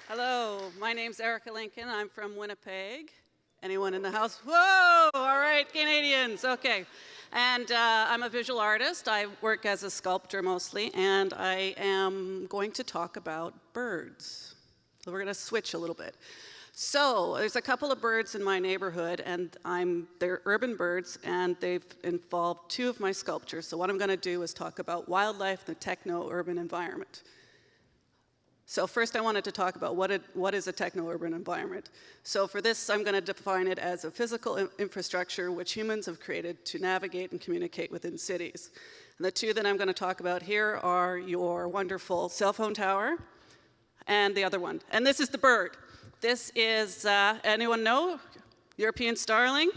Hello, my name's Erika Lincoln. I'm from Winnipeg. Anyone in the house? Whoa! All right, Canadians. Okay. And I'm a visual artist. I work as a sculptor mostly, and I am going to talk about birds. So we're going to switch a little bit. So there's a couple of birds in my neighborhood, and they're urban birds, and they've involved two of my sculptures. So what I'm going to do is talk about wildlife in the techno-urban environment. So first I wanted to talk about what is a techno-urban environment. So for this, I'm going to define it as a physical infrastructure which humans have created to navigate and communicate within cities. And the two that I'm going to talk about here are your wonderful cell phone tower and the other one. And this is the bird. This is, anyone know, European starling?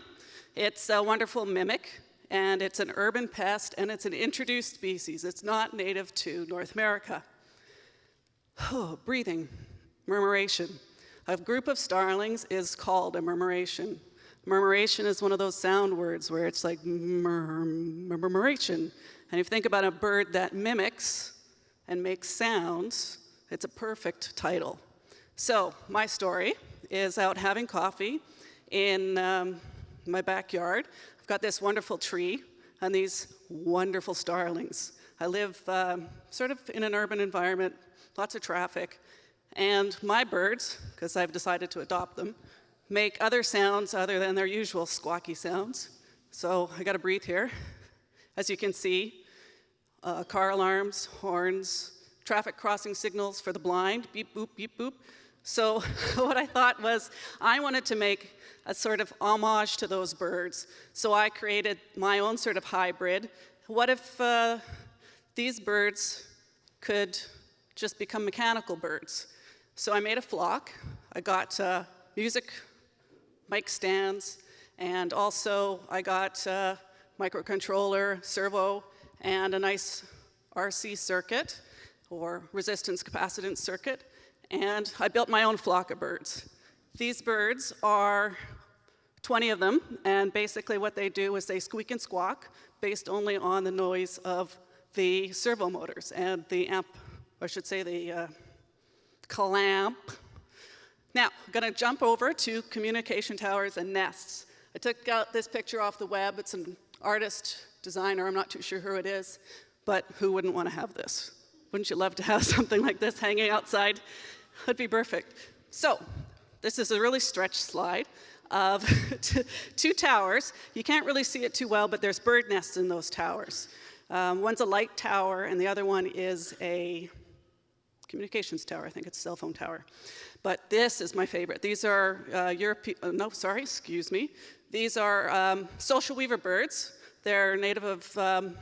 It's a wonderful mimic, and it's an urban pest, and it's an introduced species. It's not native to North America. Oh, breathing, murmuration. A group of starlings is called a murmuration. Murmuration is one of those sound words where it's like murmuration. And if you think about a bird that mimics and makes sounds, it's a perfect title. So my story is out having coffee in my backyard. I've got this wonderful tree and these wonderful starlings. I live sort of in an urban environment, lots of traffic, and my birds, because I've decided to adopt them, make other sounds other than their usual squawky sounds. So I gotta breathe here. As you can see, car alarms, horns, traffic crossing signals for the blind, beep, boop, beep, boop. So what I thought was I wanted to make a sort of homage to those birds. So I created my own sort of hybrid. What if these birds could just become mechanical birds? So I made a flock. I got music, mic stands, and also I got a microcontroller, servo, and a nice RC circuit, or resistance capacitance circuit, and I built my own flock of birds. These birds are 20 of them, and basically what they do is they squeak and squawk based only on the noise of the servo motors and the amp, or I should say the clamp. Now, I'm going to jump over to communication towers and nests. I took out this picture off the web. It's an artist, designer, I'm not too sure who it is, but who wouldn't want to have this? Wouldn't you love to have something like this hanging outside? That'd be perfect. So, this is a really stretched slide of two towers. You can't really see it too well, but there's bird nests in those towers. One's a light tower, and the other one is a communications tower. I think it's a cell phone tower. But this is my favorite. These are These are social weaver birds. They're native of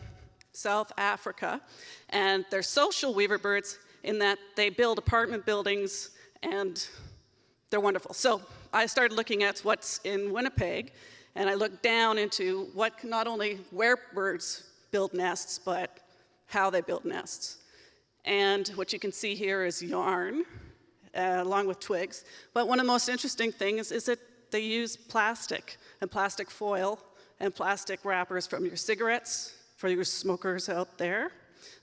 South Africa, and they're social weaver birds in that they build apartment buildings, and they're wonderful. So I started looking at what's in Winnipeg, and I looked down into not only where birds build nests, but how they build nests. And what you can see here is yarn, along with twigs. But one of the most interesting things is that they use plastic and plastic foil and plastic wrappers from your cigarettes, for your smokers out there.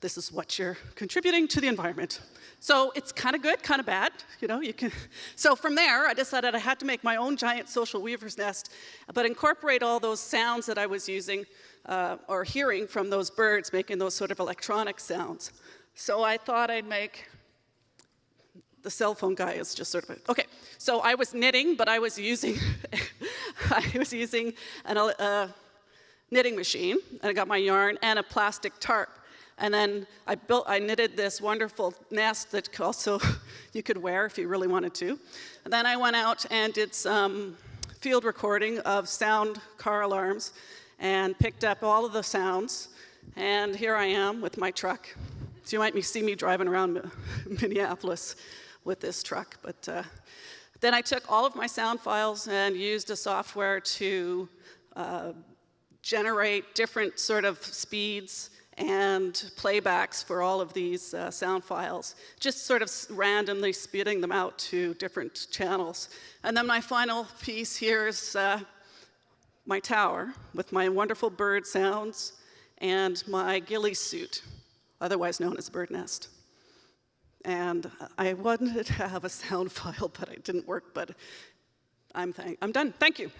This is what you're contributing to the environment. So it's kind of good, kind of bad, you know. So from there, I decided I had to make my own giant social weaver's nest, but incorporate all those sounds that I was using or hearing from those birds, making those sort of electronic sounds. So I thought I'd make, the cell phone guy is just sort of, okay. So I was knitting, but I was using, a knitting machine, and I got my yarn and a plastic tarp. And then I knitted this wonderful nest that also you could wear if you really wanted to. And then I went out and did some field recording of sound car alarms and picked up all of the sounds. And here I am with my truck. So you might see me driving around Minneapolis with this truck. But then I took all of my sound files and used a software to generate different sort of speeds and playbacks for all of these sound files, just sort of randomly spitting them out to different channels. And then my final piece here is my tower with my wonderful bird sounds and my ghillie suit, otherwise known as bird nest. And I wanted to have a sound file, but it didn't work, but I'm done. Thank you.